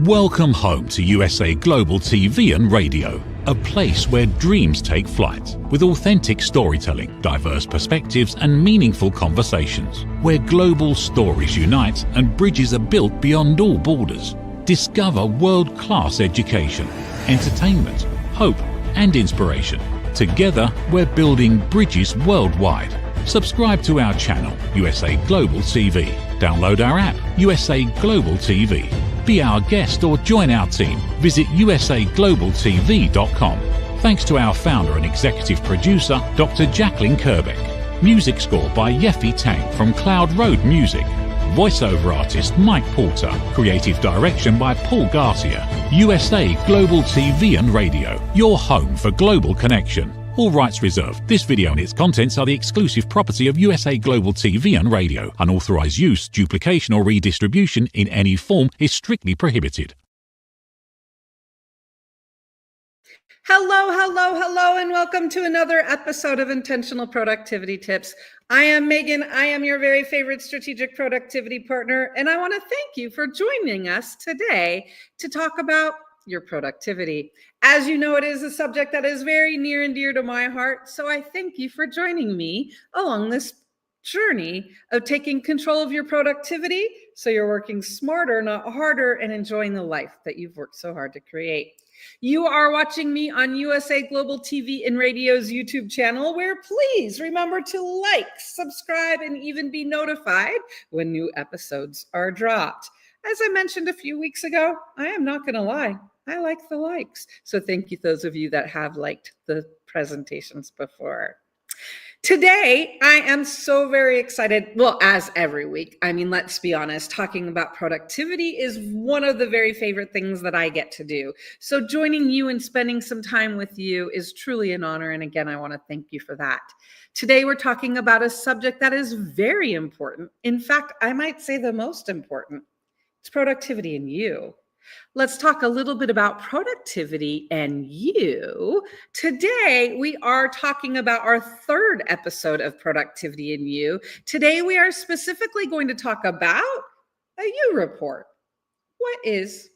Welcome home to USA Global TV and Radio, a place where dreams take flight, with authentic storytelling, diverse perspectives and meaningful conversations, where global stories unite and bridges are built beyond all borders. Discover world-class education, entertainment, hope and inspiration. Together, we're building bridges worldwide. Subscribe to our channel, USA Global TV. Download our app, USA Global TV. Be our guest or join our team. Visit usaglobaltv.com. Thanks to our founder and executive producer, Dr. Jacqueline Kerbeck. Music score by Yeffy Tang from Cloud Road Music. Voiceover artist Mike Porter. Creative direction by Paul Garcia. USA Global TV and Radio, your home for global connection. All rights reserved. This video and its contents are the exclusive property of USA Global TV and Radio. Unauthorized use, duplication or redistribution in any form is strictly prohibited. Hello, and welcome to another episode of Intentional Productivity Tips. I am Megan. I am your very favorite strategic productivity partner, and I want to thank you for joining us today to talk about your productivity. As you know, it is a subject that is very near and dear to my heart, so I thank you for joining me along this journey of taking control of your productivity so you're working smarter, not harder, and enjoying the life that you've worked so hard to create. You are watching me on USA Global TV and Radio's YouTube channel, where please remember to like, subscribe, and even be notified when new episodes are dropped. As I mentioned a few weeks ago, I am not going to lie. I like the likes. So thank you, those of you that have liked the presentations before. Today, I am so very excited. Well, as every week, I mean, let's be honest, talking about productivity is one of the very favorite things that I get to do. So joining you and spending some time with you is truly an honor. And again, I want to thank you for that. Today, we're talking about a subject that is very important. In fact, I might say the most important. It's productivity in you. Let's talk a little bit about productivity and you. Today, we are talking about our third episode of Productivity in You. Today, we are specifically going to talk about a you report. What is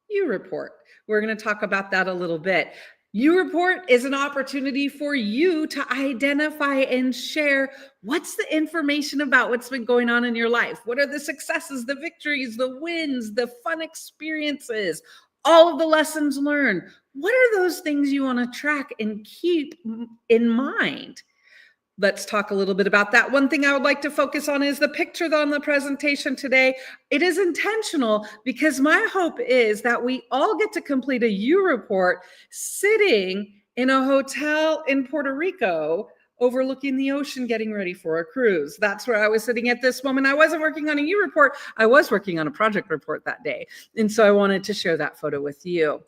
you report? We're going to talk about that a little bit. You report is an opportunity for you to identify and share what's the information about what's been going on in your life. What are the successes, the victories, the wins, the fun experiences, all of the lessons learned? What are those things you want to track and keep in mind? Let's talk a little bit about that. One thing I would like to focus on is the picture on the presentation today. It is intentional because my hope is that we all get to complete a you report sitting in a hotel in Puerto Rico overlooking the ocean, getting ready for a cruise. That's where I was sitting at this moment. I wasn't working on a you report. I was working on a project report that day. And so I wanted to share that photo with you.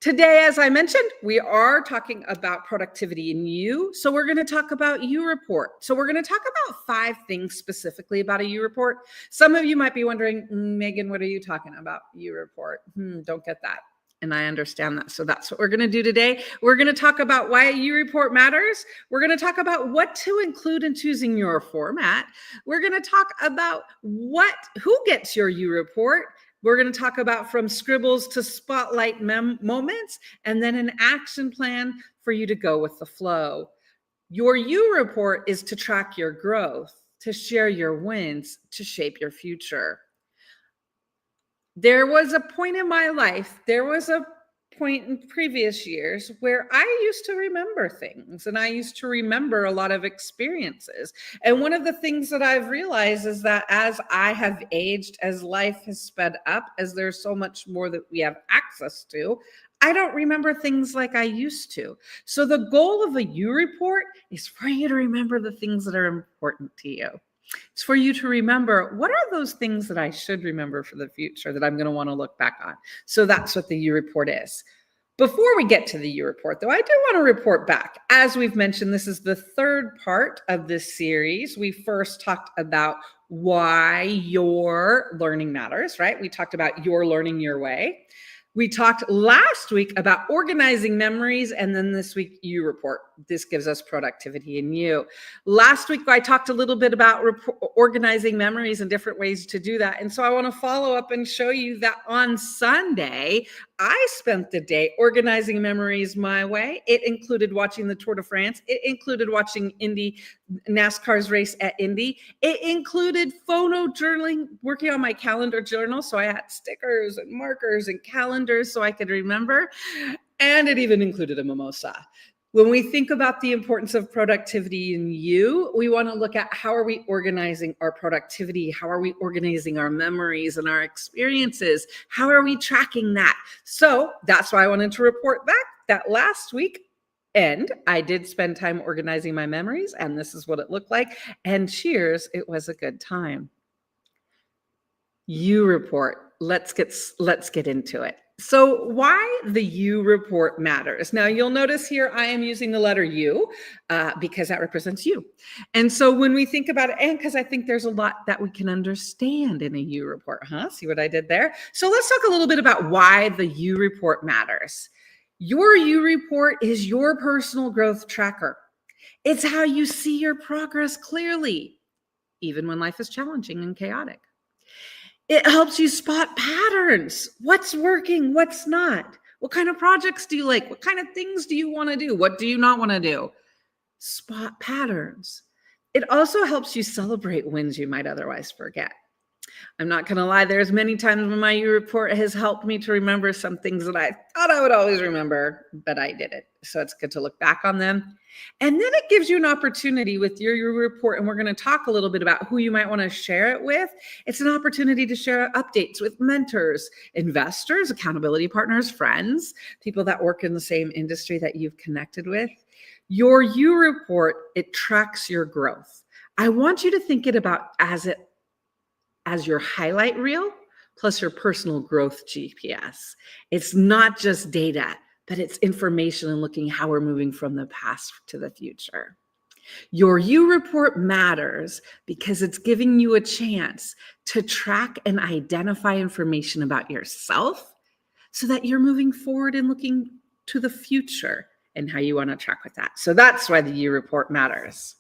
Today, as I mentioned, we are talking about productivity in you. So we're going to talk about you report. So we're going to talk about 5 things specifically about a you report. Some of you might be wondering, Megan, what are you talking about? You report. Don't get that. And I understand that. So that's what we're going to do today. We're going to talk about why a you report matters. We're going to talk about what to include in choosing your format. We're going to talk about who gets your you report. We're going to talk about from scribbles to spotlight moments, and then an action plan for you to go with the flow. Your you report is to track your growth, to share your wins, to shape your future. There was a point in my life, point in previous years where I used to remember things and I used to remember a lot of experiences. And one of the things that I've realized is that as I have aged, as life has sped up, as there's so much more that we have access to, I don't remember things like I used to. So the goal of a you report is for you to remember the things that are important to you. It's for you to remember, what are those things that I should remember for the future that I'm going to want to look back on? So that's what the you report is. Before we get to the you report, though, I do want to report back. As we've mentioned, this is the third part of this series. We first talked about why your learning matters, right? We talked about your learning your way. We talked last week about organizing memories, and then this week, you report. This gives us productivity in you. Last week, I talked a little bit about organizing memories and different ways to do that. And so I want to follow up and show you that on Sunday, I spent the day organizing memories my way. It included watching the Tour de France. It included watching NASCAR's race at Indy. It included photo journaling, working on my calendar journal. So I had stickers and markers and calendars so I could remember. And it even included a mimosa. When we think about the importance of productivity in you, we want to look at how are we organizing our productivity? How are we organizing our memories and our experiences? How are we tracking that? So that's why I wanted to report back that last week. And I did spend time organizing my memories, and this is what it looked like. And cheers, it was a good time. You report. Let's get into it. So why the you report matters. Now you'll notice here I am using the letter U because that represents you. And so when we think about it, and because I think there's a lot that we can understand in a you report, See what I did there? So let's talk a little bit about why the you report matters. Your you report is your personal growth tracker. It's how you see your progress clearly, even when life is challenging and chaotic. It helps you spot patterns. What's working, what's not? What kind of projects do you like? What kind of things do you want to do? What do you not want to do? Spot patterns. It also helps you celebrate wins you might otherwise forget. I'm not going to lie, there's many times when my you report has helped me to remember some things that I thought I would always remember, but I didn't. So it's good to look back on them. And then it gives you an opportunity with your report, and we're going to talk a little bit about who you might want to share it with. It's an opportunity to share updates with mentors, investors, accountability partners, friends, people that work in the same industry that you've connected with. Your you report, it tracks your growth. I want you to think it about as your highlight reel plus your personal growth GPS. It's not just data, but it's information and looking how we're moving from the past to the future. Your you report matters because it's giving you a chance to track and identify information about yourself so that you're moving forward and looking to the future and how you want to track with that. So that's why the you report matters.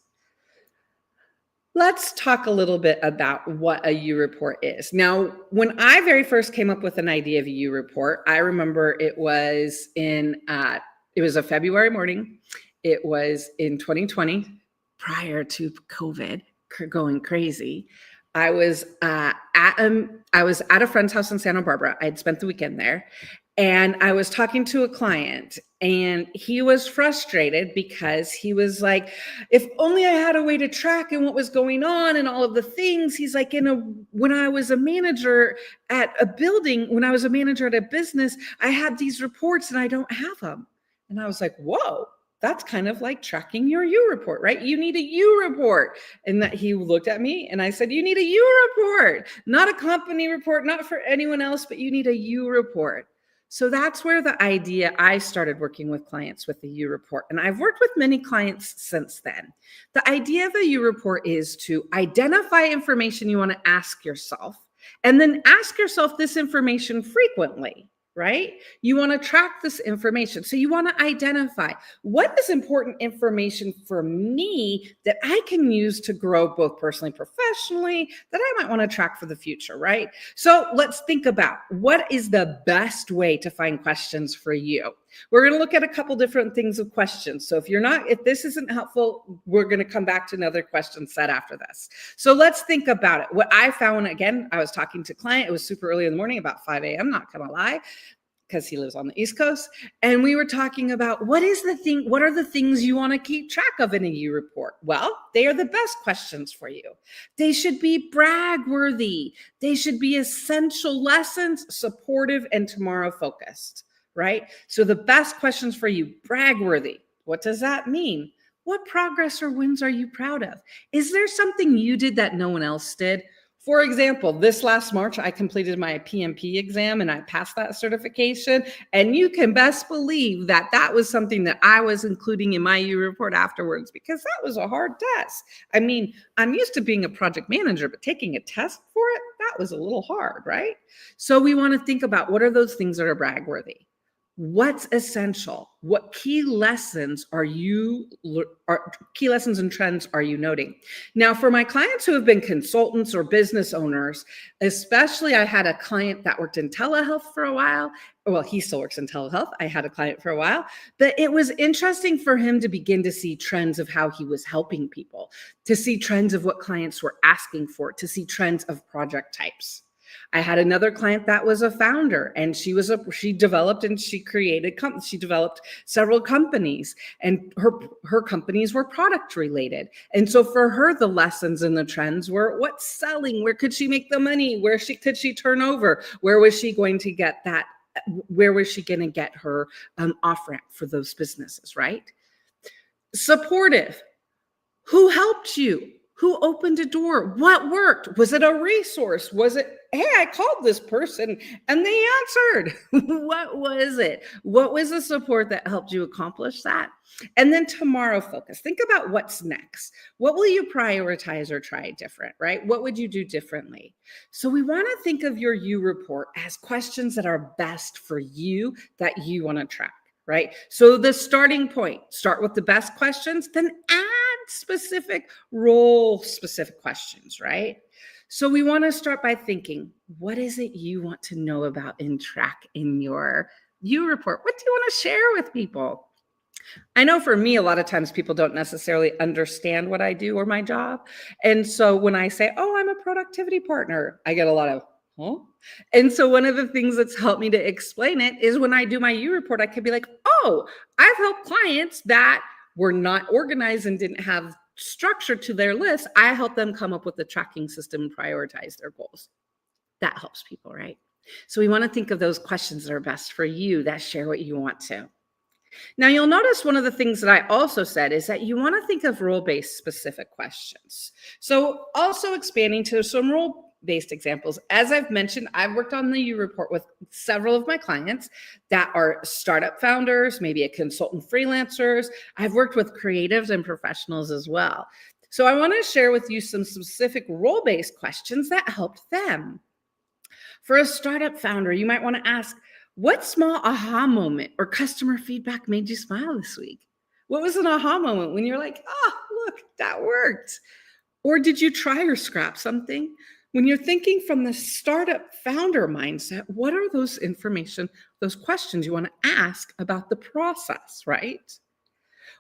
Let's talk a little bit about what a you report is. Now, when I very first came up with an idea of a you report, I remember it was a February morning. It was in 2020, prior to COVID going crazy. I was at a friend's house in Santa Barbara. I had spent the weekend there. And I was talking to a client, and he was frustrated because he was like, if only I had a way to track and what was going on and all of the things. He's like, when I was a manager at a building, when I was a manager at a business, I had these reports and I don't have them. And I was like, whoa, that's kind of like tracking your you report, right? You need a you report. And that he looked at me and I said, you need a you report, not a company report, not for anyone else, but you need a you report. So that's where I started working with clients with the you report. And I've worked with many clients since then. The idea of a you report is to identify information you want to ask yourself, and then ask yourself this information frequently, right? You want to track this information. So you want to identify what is important information for me that I can use to grow both personally, professionally, that I might want to track for the future, right? So let's think about what is the best way to find questions for you. We're going to look at a couple different things of questions. So if this isn't helpful, we're going to come back to another question set after this. So let's think about it. What I found, again, I was talking to a client. It was super early in the morning, about 5 a.m., not going to lie, because he lives on the East Coast. And we were talking about what are the things you want to keep track of in a you report? Well, they are the best questions for you. They should be brag worthy. They should be essential lessons, supportive, and tomorrow focused, right? So the best questions for you, brag worthy. What does that mean? What progress or wins are you proud of? Is there something you did that no one else did? For example, this last March, I completed my PMP exam and I passed that certification. And you can best believe that that was something that I was including in my U report afterwards, because that was a hard test. I mean, I'm used to being a project manager, but taking a test for it, that was a little hard, right? So we want to think about, what are those things that are brag-worthy? What's essential? What key lessons key lessons and trends are you noting? Now, for my clients who have been consultants or business owners, especially, I had a client that worked in telehealth for a while. Well, he still works in telehealth. I had a client for a while, but it was interesting for him to begin to see trends of how he was helping people, to see trends of what clients were asking for, to see trends of project types. I had another client that was a founder, and she developed and she developed several companies, and her companies were product related. And so for her, the lessons and the trends were what's selling, where could she make the money, could she turn over, where was she going to get that, where was she going to get her off ramp for those businesses, right? Supportive. Who helped you? Who opened a door? What worked? Was it a resource? Was it, hey, I called this person and they answered? What was it? What was the support that helped you accomplish that? And then tomorrow focus. Think about what's next. What will you prioritize or try different, right? What would you do differently? So we want to think of your U report as questions that are best for you, that you want to track, right? So the starting point, start with the best questions, then add specific role-specific questions, right? So we want to start by thinking, what is it you want to know about and track in your U report? What do you want to share with people? I know for me, a lot of times people don't necessarily understand what I do or my job. And so when I say, oh, I'm a productivity partner, I get a lot of, huh? And so one of the things that's helped me to explain it is when I do my U report, I could be like, oh, I've helped clients that were not organized and didn't have structure to their list. I help them come up with a tracking system and prioritize their goals. That helps people, right? So we want to think of those questions that are best for you, that share what you want to. Now, you'll notice one of the things that I also said is that you want to think of role-based specific questions. So also expanding to some role-based examples. As I've mentioned, I've worked on the U report with several of my clients that are startup founders, maybe a consultant freelancers. I've worked with creatives and professionals as well. So I want to share with you some specific role-based questions that helped them. For a startup founder, you might want to ask, what small aha moment or customer feedback made you smile this week? What was an aha moment when you're like, oh, look, that worked? Or did you try or scrap something? When you're thinking from the startup founder mindset, what are those questions you want to ask about the process, right?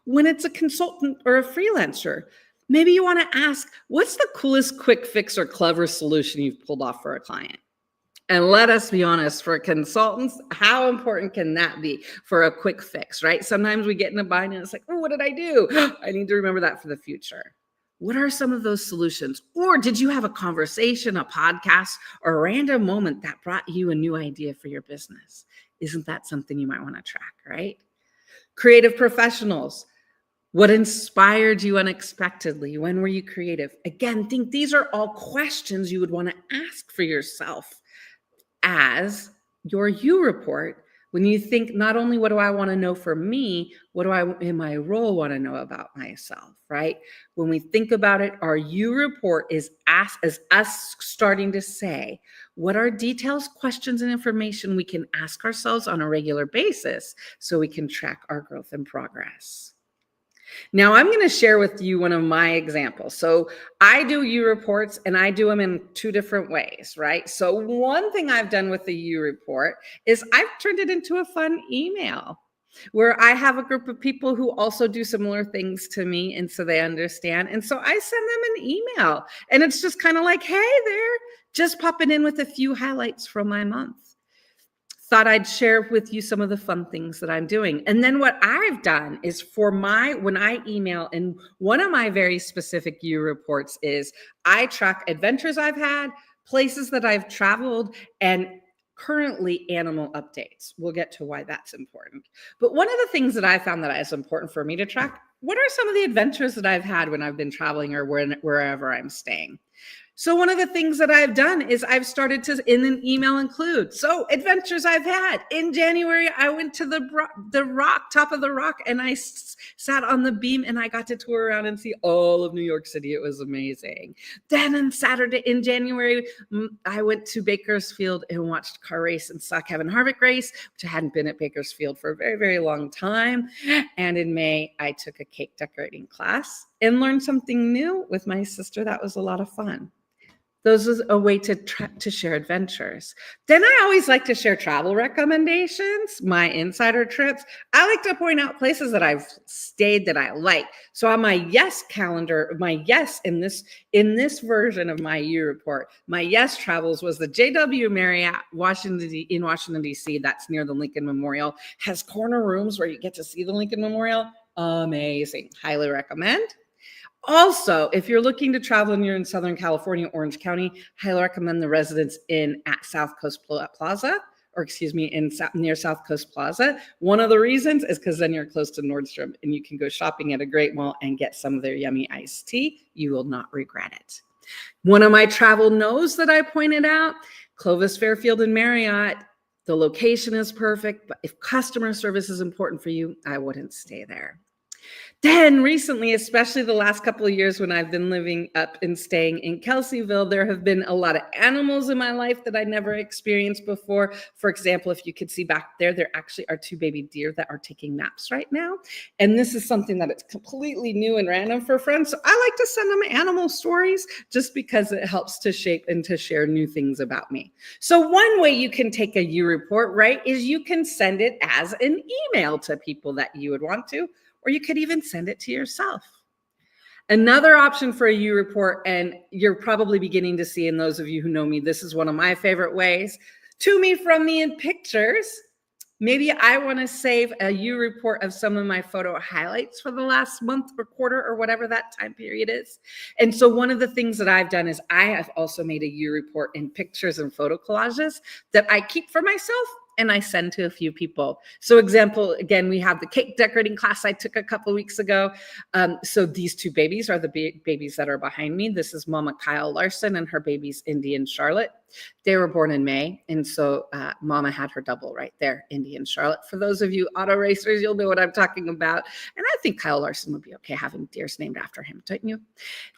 When it's a consultant or a freelancer, maybe you want to ask, what's the coolest quick fix or clever solution you've pulled off for a client? And let us be honest, for consultants, how important can that be for a quick fix, right? Sometimes we get in a bind and it's like, oh, what did I do? I need to remember that for the future. What are some of those solutions? Or did you have a conversation, a podcast, or a random moment that brought you a new idea for your business? Isn't that something you might want to track, right? Creative professionals. What inspired you unexpectedly? When were you creative? Again, think these are all questions you would want to ask for yourself as your U report, when you think not only what do I want to know for me, what do I in my role want to know about myself, right? When we think about it, our U report is us starting to say, what are details, questions, and information we can ask ourselves on a regular basis so we can track our growth and progress. Now, I'm going to share with you one of my examples. So I do U reports and I do them in two different ways, right? So one thing I've done with the U report is I've turned it into a fun email where I have a group of people who also do similar things to me. And so they understand. And so I send them an email and it's just kind of like, hey there, just popping in with a few highlights from my month. Thought I'd share with you some of the fun things that I'm doing. And then what I've done is when I email, and one of my very specific U reports is I track adventures I've had, places that I've traveled, and currently animal updates. We'll get to why that's important. But one of the things that I found that is important for me to track, what are some of the adventures that I've had when I've been traveling or wherever I'm staying? So one of the things that I've done is I've started to, in an email, include, so adventures I've had. In January, I went to the rock, top of the rock, and I sat on the beam and I got to tour around and see all of New York City. It was amazing. Then on Saturday in January, I went to Bakersfield and watched a car race and saw Kevin Harvick race, which I hadn't been at Bakersfield for a very, very long time. And in May, I took a cake decorating class and learned something new with my sister. That was a lot of fun. Those is a way to share adventures. Then I always like to share travel recommendations, my insider trips. I like to point out places that I've stayed that I like. So on my yes calendar, my yes in this version of my year report, my yes travels was the JW Marriott in Washington, D.C. That's near the Lincoln Memorial. Has corner rooms where you get to see the Lincoln Memorial. Amazing. Highly recommend. Also, if you're looking to travel and you're in Southern California, Orange County, highly recommend the Residence Inn at South Coast Plaza, near South Coast Plaza. One of the reasons is because then you're close to Nordstrom and you can go shopping at a great mall and get some of their yummy iced tea. You will not regret it. One of my travel no's that I pointed out, Clovis, Fairfield, and Marriott. The location is perfect, but if customer service is important for you, I wouldn't stay there. Then recently, especially the last couple of years when I've been living up and staying in Kelseyville, there have been a lot of animals in my life that I never experienced before. For example, if you could see back there actually are 2 baby deer that are taking naps right now. And this is something that it's completely new and random for friends. So I like to send them animal stories just because it helps to shape and to share new things about me. So one way you can take a year report, right, is you can send it as an email to people that you would want to, or you could even send it to yourself. Another option for a year report, and you're probably beginning to see, in those of you who know me, this is one of my favorite ways, to me, from me, in pictures. Maybe I want to save a year report of some of my photo highlights for the last month or quarter or whatever that time period is. And so one of the things that I've done is I have also made a year report in pictures and photo collages that I keep for myself and I send to a few people. So example, again, we have the cake decorating class I took a couple weeks ago. So these 2 babies are the babies that are behind me. This is Mama Kyle Larson and her babies, Indy and Charlotte. They were born in May. And so Mama had her double right there, Indy and Charlotte. For those of you auto racers, you'll know what I'm talking about. And I think Kyle Larson would be okay having deers named after him, don't you?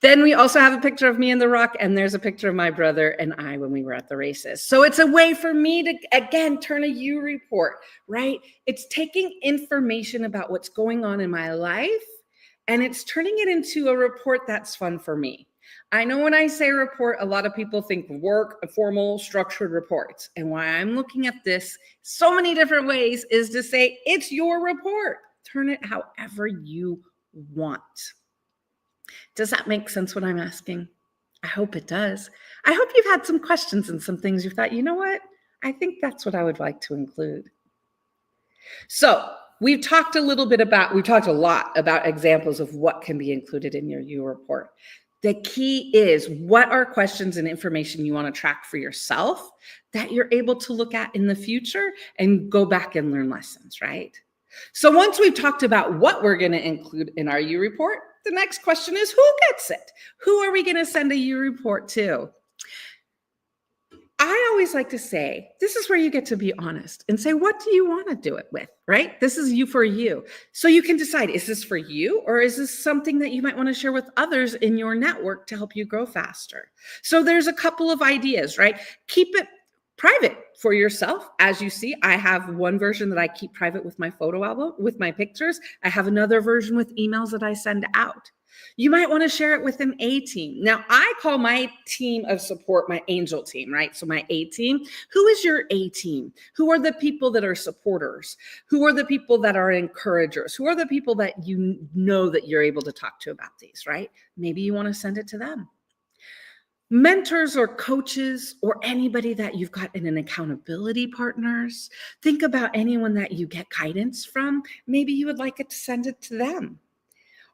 Then we also have a picture of me in the rock, and there's a picture of my brother and I when we were at the races. So it's a way for me to, again, turn a year report, right? It's taking information about what's going on in my life, and it's turning it into a report that's fun for me. I know when I say report, a lot of people think work, formal, structured reports. And why I'm looking at this so many different ways is to say, it's your report. Turn it however you want. Does that make sense what I'm asking? I hope it does. I hope you've had some questions and some things you thought, you know what? I think that's what I would like to include. So we've talked a lot about examples of what can be included in your year report. The key is, what are questions and information you want to track for yourself that you're able to look at in the future and go back and learn lessons, right? So once we've talked about what we're going to include in our year report, the next question is, who gets it? Who are we going to send a year report to? I always like to say, this is where you get to be honest and say, what do you want to do it with, right? This is you for you. So you can decide, is this for you, or is this something that you might want to share with others in your network to help you grow faster? So there's a couple of ideas, right? Keep it private for yourself. As you see, I have one version that I keep private with my photo album, with my pictures. I have another version with emails that I send out. You might want to share it with an A team. Now, I call my team of support my angel team, right? So my A team. Who is your A team? Who are the people that are supporters? Who are the people that are encouragers? Who are the people that you know that you're able to talk to about these, right? Maybe you want to send it to them. Mentors or coaches or anybody that you've got in an accountability partners. Think about anyone that you get guidance from. Maybe you would like it to send it to them.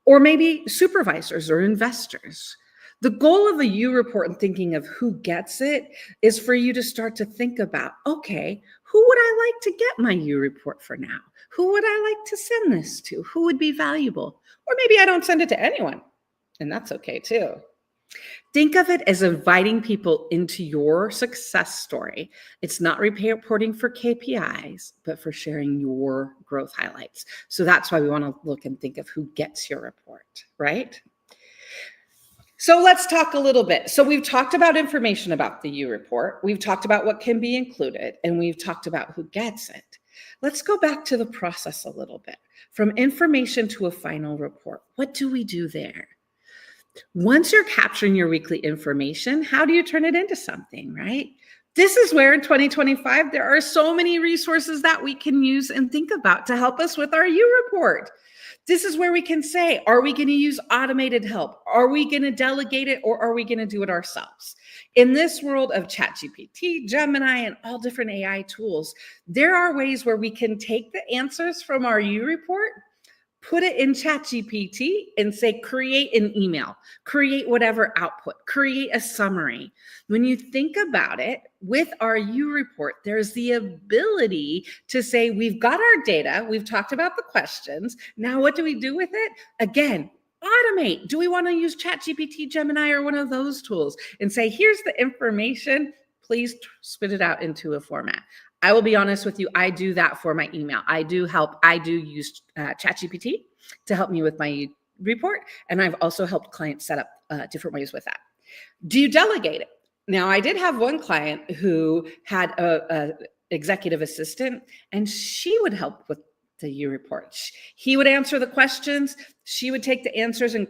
Or maybe supervisors or investors. The goal of a year report and thinking of who gets it is for you to start to think about, okay, who would I like to get my year report for now? Who would I like to send this to? Who would be valuable? Or maybe I don't send it to anyone, and that's okay too. Think of it as inviting people into your success story. It's not reporting for KPIs, but for sharing your growth highlights. So that's why we want to look and think of who gets your report, right? So let's talk a little bit. So we've talked about information about the U report. We've talked about what can be included, and we've talked about who gets it. Let's go back to the process a little bit. From information to a final report, what do we do there? Once you're capturing your weekly information, how do you turn it into something, right? This is where in 2025, there are so many resources that we can use and think about to help us with our U report. This is where we can say, are we going to use automated help? Are we going to delegate it, or are we going to do it ourselves? In this world of ChatGPT, Gemini, and all different AI tools, there are ways where we can take the answers from our U report, put it in ChatGPT and say, create an email, create whatever output, create a summary. When you think about it, with our U report, there's the ability to say, we've got our data, we've talked about the questions. Now, what do we do with it? Again, automate. Do we want to use ChatGPT, Gemini, or one of those tools and say, here's the information, please spit it out into a format. I will be honest with you, I do that for my email. I do use ChatGPT to help me with my report, and I've also helped clients set up different ways with that. Do you delegate it? Now, I did have one client who had a executive assistant, and she would help with the U report. He would answer the questions, she would take the answers and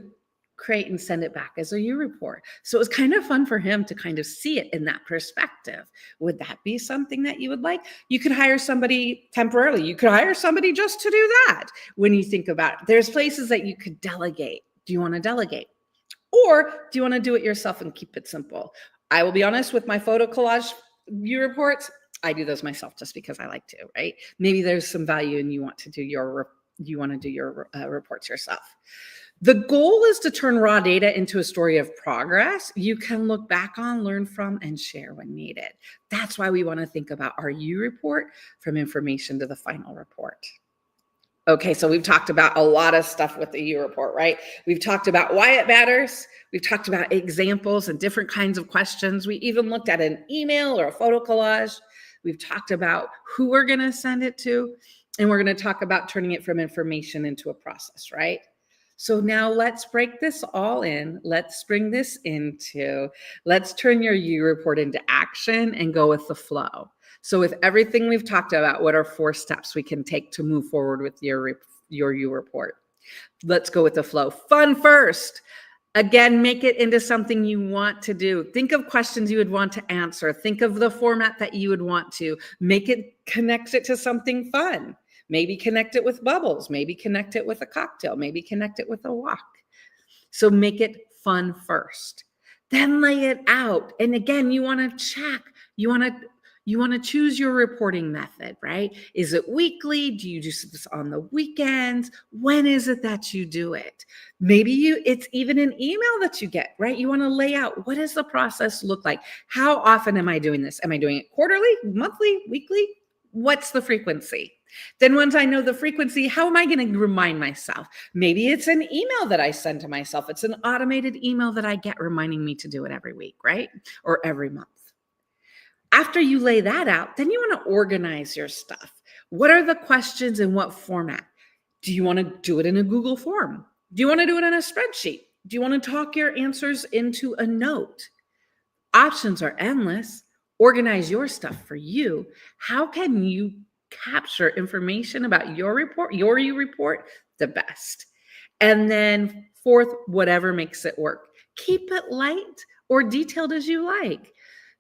create and send it back as a U report. So it was kind of fun for him to kind of see it in that perspective. Would that be something that you would like? You could hire somebody temporarily. You could hire somebody just to do that. When you think about it, there's places that you could delegate. Do you want to delegate? Or do you want to do it yourself and keep it simple? I will be honest, with my photo collage U reports, I do those myself just because I like to, right? Maybe there's some value and you want to do your reports yourself. The goal is to turn raw data into a story of progress you can look back on, learn from, and share when needed. That's why we want to think about our U report from information to the final report. Okay, so we've talked about a lot of stuff with the U report, right? We've talked about why it matters. We've talked about examples and different kinds of questions. We even looked at an email or a photo collage. We've talked about who we're going to send it to, and we're going to talk about turning it from information into a process, right? So now let's break this all in. Let's bring this into, let's turn your U report into action and go with the flow. So with everything we've talked about, what are 4 steps we can take to move forward with your U report? Let's go with the flow. Fun first. Again, make it into something you want to do. Think of questions you would want to answer. Think of the format that you would want to. Make it, connect it to something fun. Maybe connect it with bubbles, maybe connect it with a cocktail, maybe connect it with a walk. So make it fun first. Then lay it out. And again, you want to check. You want to choose your reporting method, right? Is it weekly? Do you do this on the weekends? When is it that you do it? Maybe it's even an email that you get, right? You want to lay out, what does the process look like? How often am I doing this? Am I doing it quarterly, monthly, weekly? What's the frequency? Then once I know the frequency, how am I going to remind myself? Maybe it's an email that I send to myself. It's an automated email that I get reminding me to do it every week, right? Or every month. After you lay that out, then you want to organize your stuff. What are the questions and what format? Do you want to do it in a Google form? Do you want to do it in a spreadsheet? Do you want to talk your answers into a note? Options are endless. Organize your stuff for you. How can you capture information about your report, your U report, the best? And then 4th, whatever makes it work. Keep it light or detailed as you like.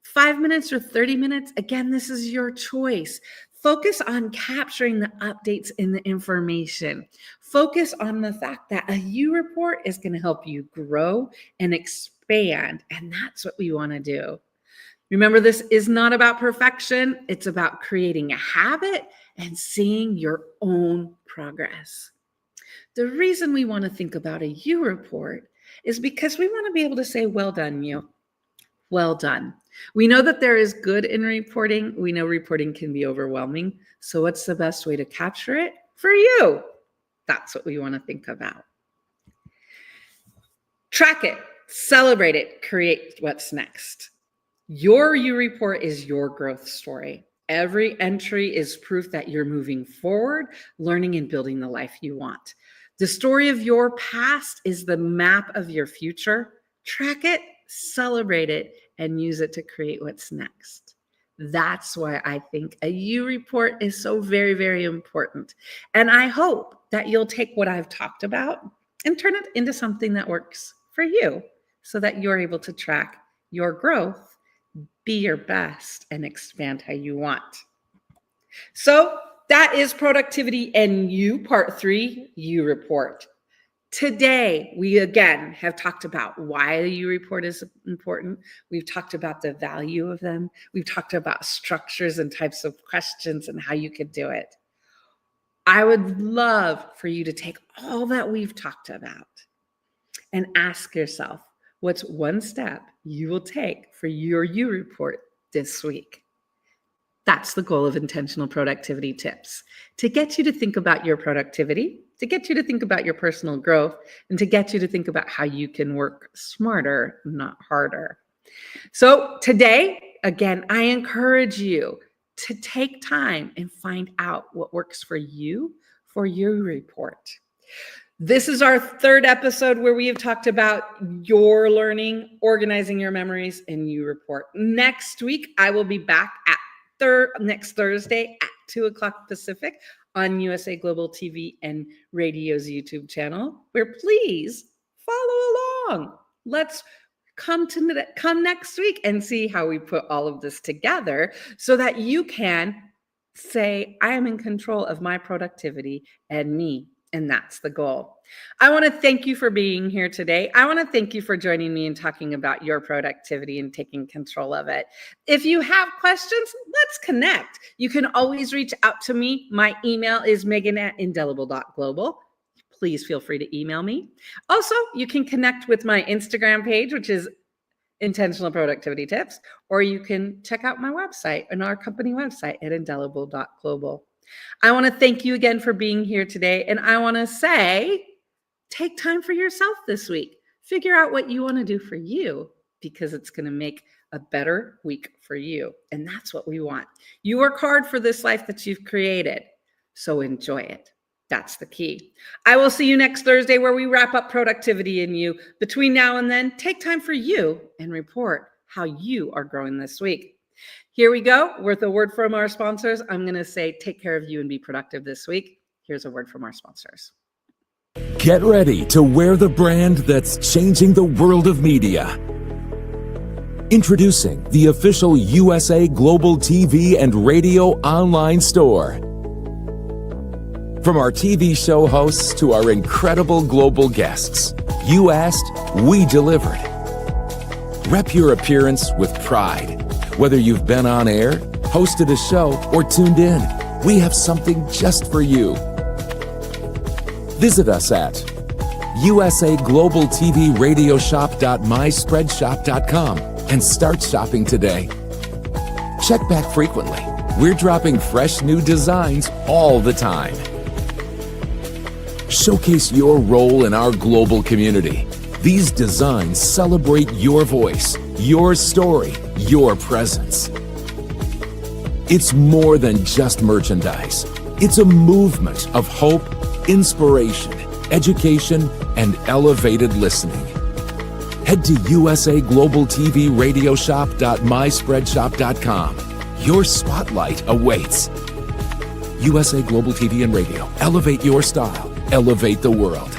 5 minutes or 30 minutes, again, this is your choice. Focus on capturing the updates in the information. Focus on the fact that a U report is going to help you grow and expand, and that's what we want to do. Remember, this is not about perfection. It's about creating a habit and seeing your own progress. The reason we want to think about a U report is because we want to be able to say, well done, you. Well done. We know that there is good in reporting. We know reporting can be overwhelming. So what's the best way to capture it for you? That's what we want to think about. Track it. Celebrate it. Create what's next. Your You report is your growth story. Every entry is proof that you're moving forward, learning and building the life you want. The story of your past is the map of your future. Track it, celebrate it, and use it to create what's next. That's why I think a You report is so very, very important. And I hope that you'll take what I've talked about and turn it into something that works for you so that you're able to track your growth, be your best, and expand how you want. So that is Productivity and You, Part 3, You report. Today, we again have talked about why a You report is important. We've talked about the value of them. We've talked about structures and types of questions and how you could do it. I would love for you to take all that we've talked about and ask yourself, what's one step you will take for your You report this week? That's the goal of Intentional Productivity Tips, to get you to think about your productivity, to get you to think about your personal growth, and to get you to think about how you can work smarter, not harder. So today, again, I encourage you to take time and find out what works for you for your report. This is our third episode where we have talked about your learning, organizing your memories, and You report. Next week, I will be back at next Thursday at 2 o'clock Pacific on USA Global TV and Radio's YouTube channel, where please follow along. Let's come next week and see how we put all of this together so that you can say, I am in control of my productivity and me. And that's the goal. I want to thank you for being here today. I want to thank you for joining me and talking about your productivity and taking control of it. If you have questions, let's connect. You can always reach out to me. My email is megan@indelible.global. Please feel free to email me. Also, you can connect with my Instagram page, which is Intentional Productivity Tips, or you can check out my website and our company website at indelible.global. I want to thank you again for being here today. And I want to say, take time for yourself this week. Figure out what you want to do for you, because it's going to make a better week for you. And that's what we want. You work hard for this life that you've created, so enjoy it. That's the key. I will see you next Thursday where we wrap up Productivity in You. Between now and then, take time for you and report how you are growing this week. Here we go. With a word from our sponsors, I'm going to say, take care of you and be productive this week. Here's a word from our sponsors. Get ready to wear the brand that's changing the world of media. Introducing the official USA Global TV and Radio online store. From our TV show hosts to our incredible global guests, you asked, we delivered. Rep your appearance with pride. Whether you've been on air, hosted a show, or tuned in, we have something just for you. Visit us at usaglobaltvradioshoп.myspreadshop.com and start shopping today. Check back frequently. We're dropping fresh new designs all the time. Showcase your role in our global community. These designs celebrate your voice, your story, your presence. It's more than just merchandise. It's a movement of hope, inspiration, education, and elevated listening. Head to usaglobaltvradioshoп.myspreadshop.com. Your spotlight awaits. USA Global TV and Radio. Elevate your style. Elevate the world.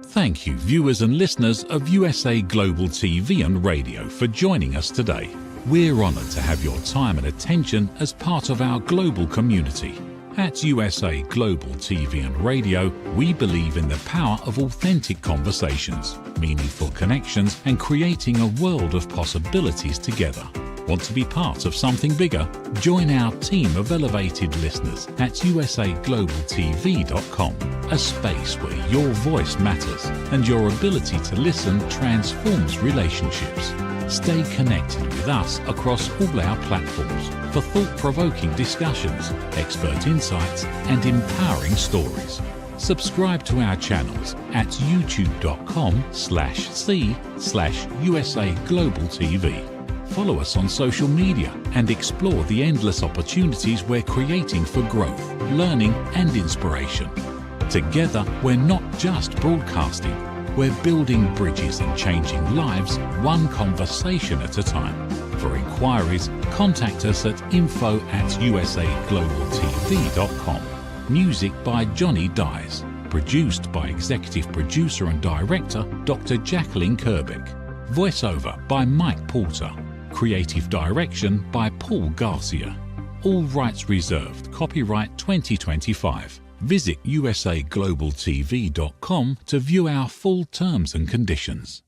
Thank you, viewers and listeners of USA Global TV and Radio, for joining us today. We're honoured to have your time and attention as part of our global community. At USA Global TV and Radio, we believe in the power of authentic conversations, meaningful connections, and creating a world of possibilities together. Want to be part of something bigger? Join our team of elevated listeners at usaglobaltv.com, a space where your voice matters and your ability to listen transforms relationships. Stay connected with us across all our platforms for thought-provoking discussions, expert insights, and empowering stories. Subscribe to our channels at youtube.com/c/USA Global TV. Follow us on social media and explore the endless opportunities we're creating for growth, learning and inspiration. Together, we're not just broadcasting, we're building bridges and changing lives one conversation at a time. For inquiries, contact us at info@usaglobaltv.com. Music by Johnny Dyes. Produced by Executive Producer and Director Dr. Jacqueline Kerbeck. Voiceover by Mike Porter. Creative Direction by Paul Garcia. All rights reserved. Copyright 2025. Visit usaglobaltv.com to view our full terms and conditions.